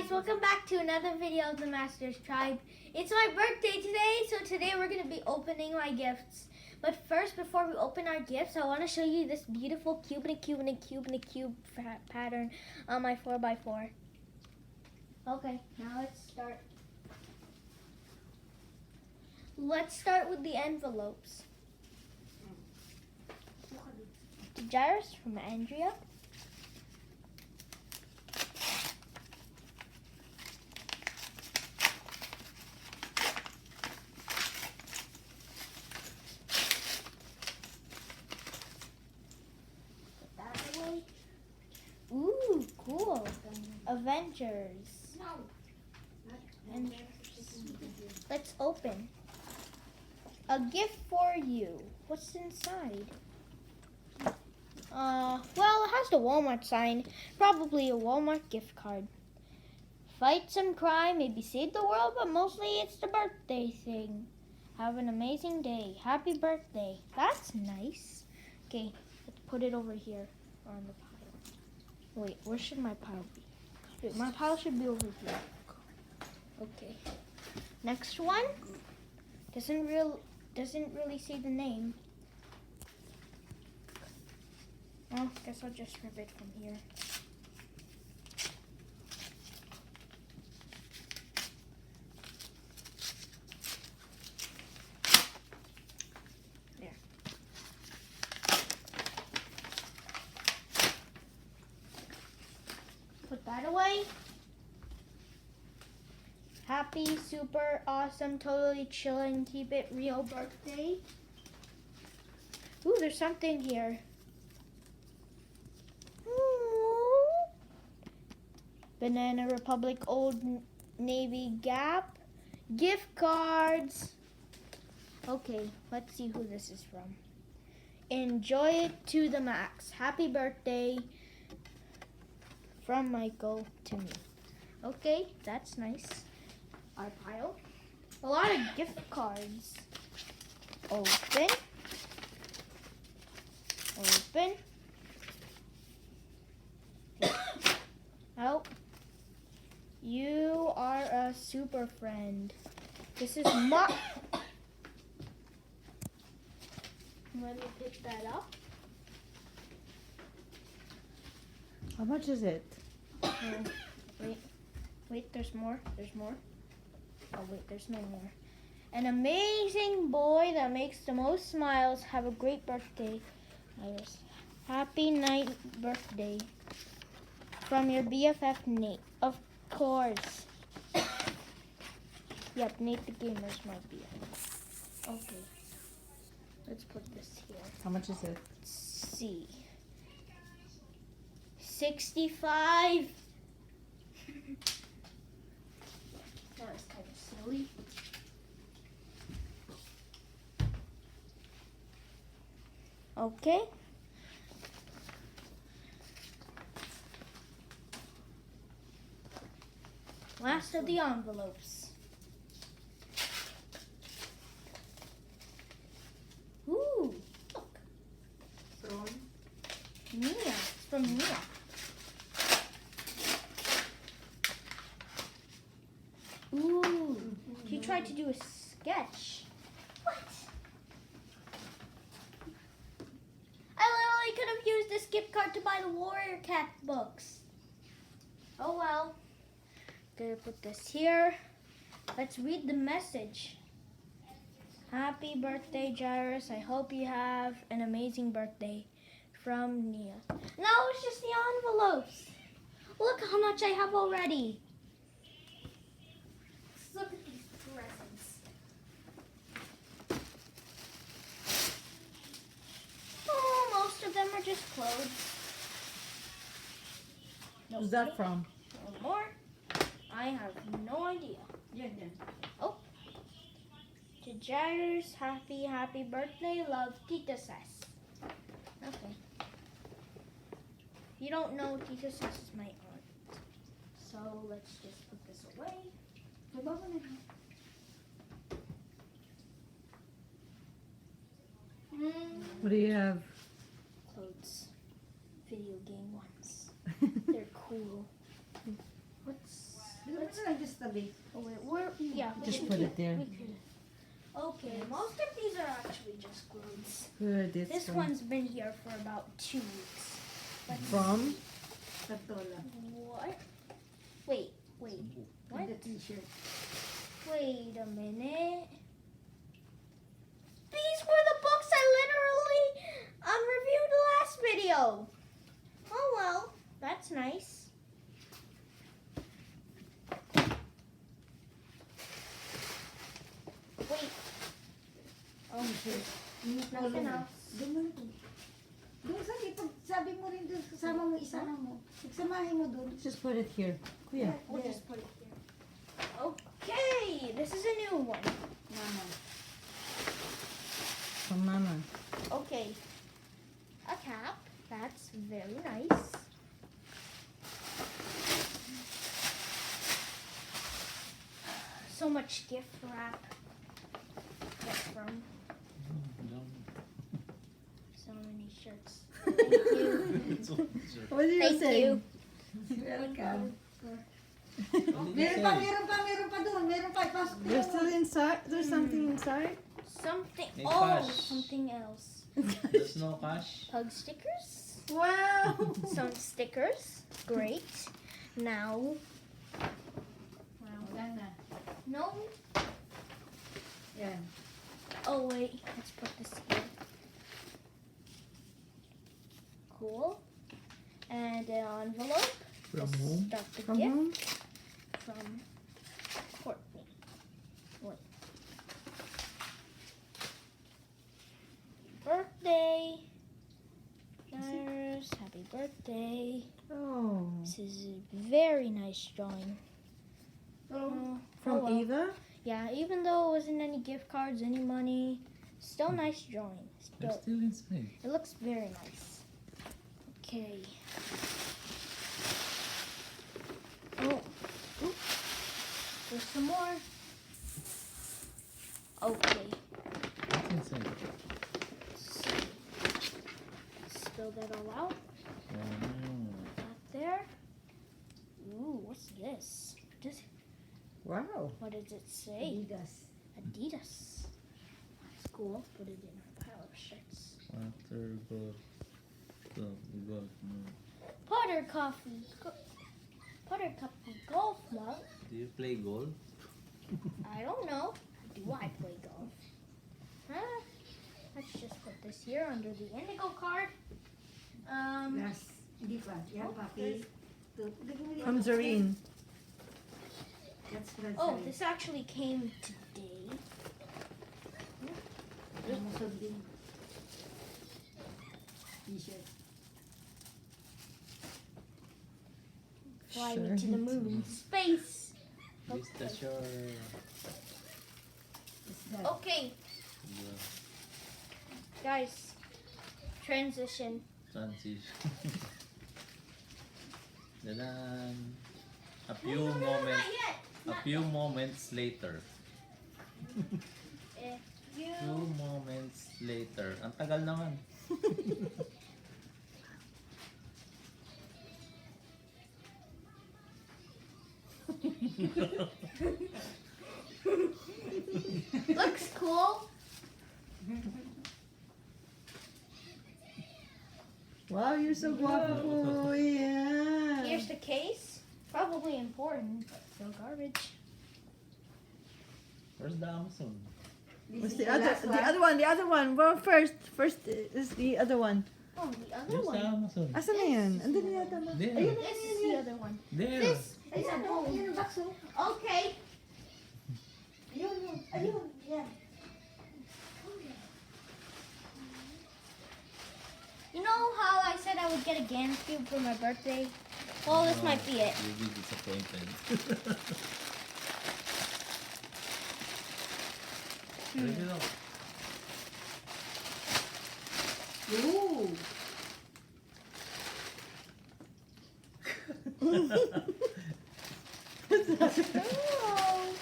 guys, welcome back to another video of the Masters Tribe. It's my birthday today, so today we're going to be opening my gifts. But first, before we open our gifts, I want to show you this beautiful cube and a cube and a cube and a cube pattern on my 4x4. Okay, now let's start. Let's start with the envelopes. To Jairus from Andrea. Ooh, cool. Avengers. And let's open. A gift for you. What's inside? Well, it has the Walmart sign. Probably a Walmart gift card. Fight some crime, maybe save the world, but mostly it's the birthday thing. Have an amazing day. Happy birthday. That's nice. Okay, let's put it over here on the pile. Wait, where should my pile be? Wait, my pile should be over here. Okay. Next one. Doesn't really say the name. Well, guess I'll just rip it from here. There. Put that away. Happy, super awesome, totally chillin', keep it real birthday. Ooh, there's something here. Ooh. Banana Republic, Old Navy, Gap, gift cards. Okay, let's see who this is from. Enjoy it to the max. Happy birthday from Michael to me. Okay, that's nice. Our pile. A lot of gift cards. Open. Open. Oh. You are a super friend. This is my... Let me pick that up. How much is it? Oh, wait, there's more. There's more. Oh wait, there's no more. An amazing boy that makes the most smiles. Have a great birthday, Iris. Happy night birthday. From your BFF, Nate. Of course. Yep, Nate the Gamer's my BFF. Okay. Let's put this here. How much is it? Let's see. 65. That was kind of silly. Okay. Last of the envelopes. Ooh, look. From? Mia. It's from Mia. Ooh, he tried to do a sketch. What? I literally could have used this gift card to buy the Warrior Cat books. Oh well. Gonna put this here. Let's read the message. Happy birthday, Jairus. I hope you have an amazing birthday. From Nia. No, it's just the envelopes. Look how much I have already. Look at these presents. Oh, most of them are just clothes. Who's that from? No more. I have no idea. Oh. To Jairus, happy birthday. Love, Tita Sass. Okay. You don't know, Tita Sass is my aunt. So let's just put this away. What do you have? Clothes. Video game ones. They're cool. What's tabi. Oh, wait, yeah. we Just can put keep- it there. we can- Okay, most of these are actually just clothes. Good. It's This one's been here for about 2 weeks. from. Patola. What? Wait. What? The t-shirt. Wait a minute. These were the books I literally reviewed last video. Oh well, that's nice. Wait. Oh, nothing else. Doon mo na doon. Doon sa ipag, sabi mo rin doon, kasama mo, isama mo. Pagsamahin mo doon. Just put it here. Kuya. We'll just put it here. Okay, this is a new one. Mama. From Mama. Okay, a cap. That's very nice. So much gift wrap. Get from so many shirts. Thank you. What do you Thank say? you. Welcome. Meron pa doon. Meron pa. Pasok mo. There's still inside. There's something inside. Something. Hey, Oh, Cash. something else. There's no cash. Pug stickers. Wow. Some stickers. Great. Now. Wala na. No. Yan. Oh wait. Let's put this here. Cool. And an envelope. From Let's whom? Start the From gift home? from Courtney. Wait. Birthday. Cheers. Happy birthday. Oh. This is a very nice drawing. So, From oh, well. Eva? Yeah, even though it wasn't any gift cards, any money, still nice drawing. They're Still, still inside. it looks very nice. Okay. Oh, oop. There's some more. Okay. What's inside? Spill that all out. Oh. That there. Ooh, what's this? Wow. What does it say? Adidas. Adidas. That's cool. Put it in our pile of shirts. Water got. Got. Potter coffee. Potter coffee golf mug. Do you play golf? I don't know. Do I play golf? Huh? Let's just put this here under the indigo card. Last. Hindi pa. Yan pa. Okay. From Zareen. That's from Oh, Zareen. this actually came today. Musod din. T-shirt. Fly Sure. me to the moon. Space. This the your. What's that? Okay, guys. Transition. Transition. Dadan. A few moments. A few moments later. If you Few moments later. Ang tagal naman. looks cool. Wow, you're so guapo. Yeah. Here's the case. Probably important, but still garbage. Where's the Amazon? This What's is the other? The other one. Well, first is the other one. Oh, the other Where's the one. Amazon? Asan na yan? Andun na yata ba? There. Ayun. This is the other one. There. This is Ayan, a oh, home. yan ang box, oh. Okay. Ayun, yun. Ayun, yan. You know how I said I would get a Gans cube for my birthday? Well, this might be it. You'll be disappointed. Read it out. Ooh. Oh.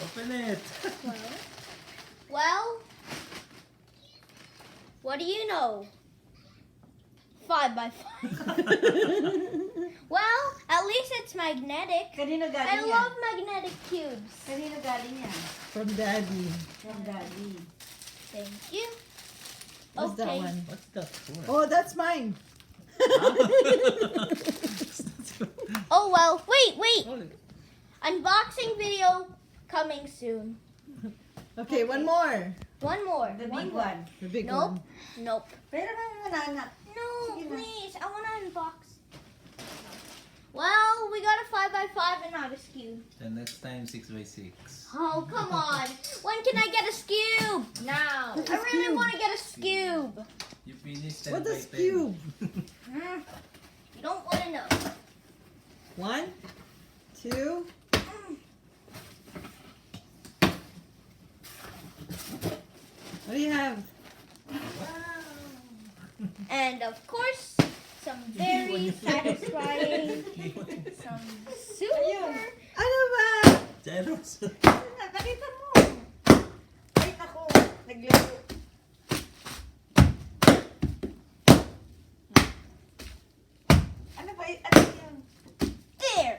Open it. Well, what do you know? 5 by 5. Well, at least it's magnetic. Kanino I galing yan? love magnetic cubes. Kanino galing yan? From Daddy. From Daddy. Thank you. What's that Okay. one? What's that for? Oh, that's mine. Oh well. Wait. Oh, Unboxing video coming soon. Okay, one more. One more. The One big more. one. The big Nope. one. Nope. Pero mga anak. No, Sige na. please. I want to unbox. Well, we got a 5x5 and not a cube. the next time 6x6. Oh, come on. When can I get a cube? Now. What's I a really cube? want to get a cube. You finished 10 What by is 10. cube? You don't want to know. 1, 2. What do you have? And of course, some very satisfying, some super. Ano ba? Gyros. Nakita mo. Wait ako. Naglaro. Ano ba? Ano yun? There.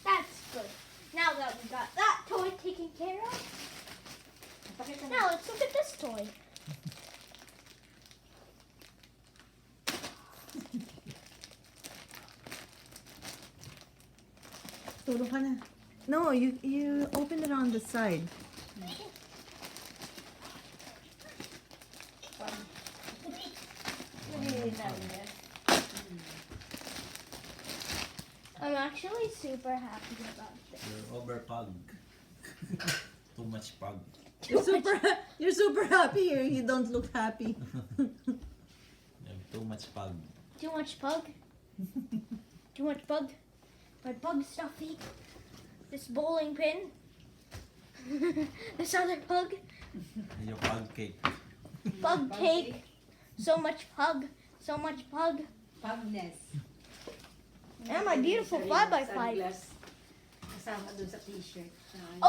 That's good. Now that we got that toy taken care of, Pakita mo. now let's look at this toy. Tulong ka na. No, you open it on the side. I'm actually super happy about this. You're over pug. Too much pug. You're super happy here. You don't look happy. You have too much pug. Too much pug? Too much pug? My pug stuffy? This bowling pin? This other pug? Your pug cake. Pug cake? So much pug? So much pug? Pagness. And my beautiful 5x5. Sunglass. Kasama dun sa t-shirt.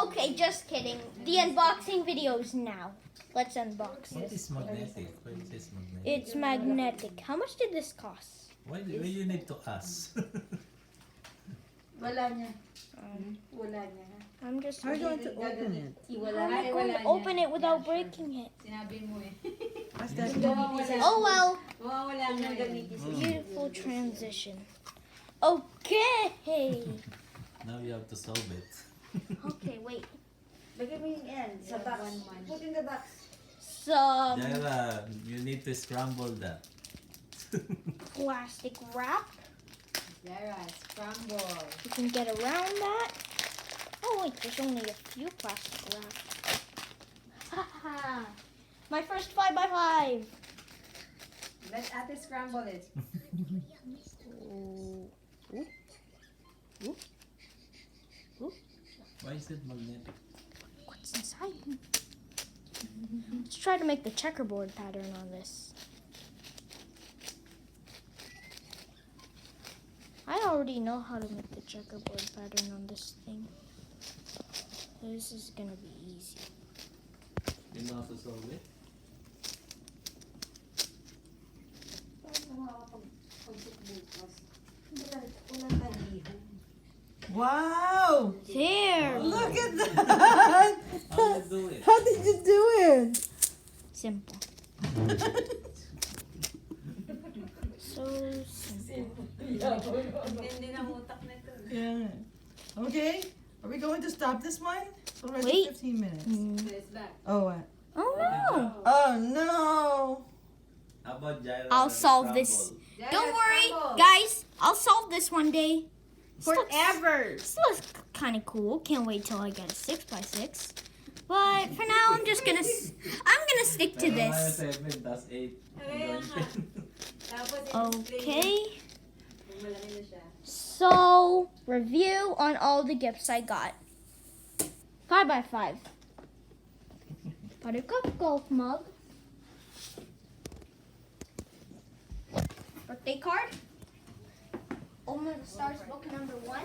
Okay, just kidding. The unboxing video's now. Let's unbox What it. is magnetic? Why is this magnetic? It's magnetic. How much did this cost? Why you need to ask? Wala niya. Wala niya. I'm just. How are you going to open it? Wala. How am I going to open it without breaking it? Sinabi mo eh. Ask that. Oh well. Mawawala niya gamitin sa Beautiful transition. Okay. Now you have to solve it. Okay, wait. Lagay mo yung yan sa box. Put in the box. Some Jayla, you need to scramble that. plastic wrap. Yara, scramble. You can get around that. Oh wait, there's only a few plastic wrap. Haha. My first 5x5. Let Ate scramble it. Ooh. Why is it magnetic? What's inside? Let's try to make the checkerboard pattern on this. I already know how to make the checkerboard pattern on this thing. This is gonna be easy. You know how to solve it? Wow! There! Look at that! How do you do it? How did you do it? Simple. So simple. Hindi na utak nito. Yeah. Okay. Are we going to stop this one? It's already Wait. 15 minutes. Press back. Oh, what? Oh no! Oh, no! How about Jayla? I'll solve scramble? this. Don't worry, guys. I'll solve this one day. Forever! This looks kind of cool. Can't wait till I get a 6x6. But for now, I'm gonna stick to Pero this. 7, that's 8. Tapos Okay. malaki na siya. So, review on all the gifts I got. 5x5. Buttercup golf mug. Birthday card. Oma the Stars book number 1.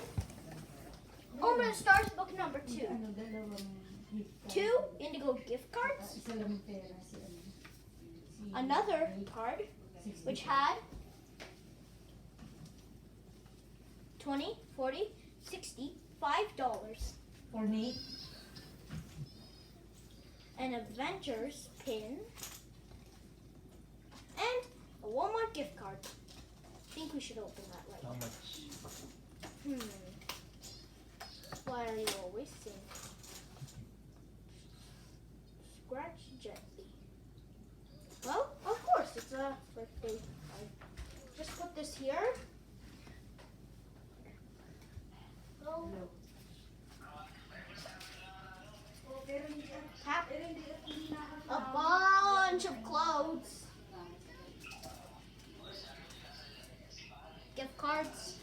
Oma the Stars book number 2. Ano, dalawang gift card. 2 indigo gift cards. Isa lang pera si ano. Another card which had 20, 40, $65. Ornate. An Avengers pin. And a Walmart gift card. I think we should open that right How now. much? Why are you always saying? Scratch gently. Well, of course, it's a birthday card. Just put this here. Go. Tap. A bunch of clothes. Gift cards.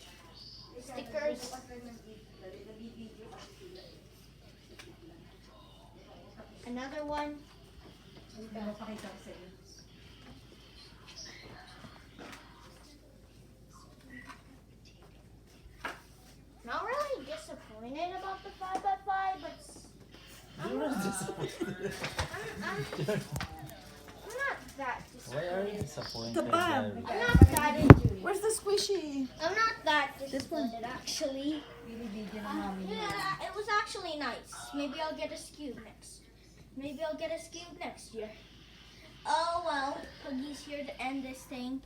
Stickers. Another one. Not really disappointed about the 5x5, but You're not disappointed. I'm not that Why are you disappointed. disappointed, The bag. Gary? I'm not that into Where's the squishy? I'm not that This one. disappointed actually. Yeah, it was actually nice. Maybe I'll get a cube next. Maybe I'll get a cube next year. Oh well, Puggy's here to end this thing.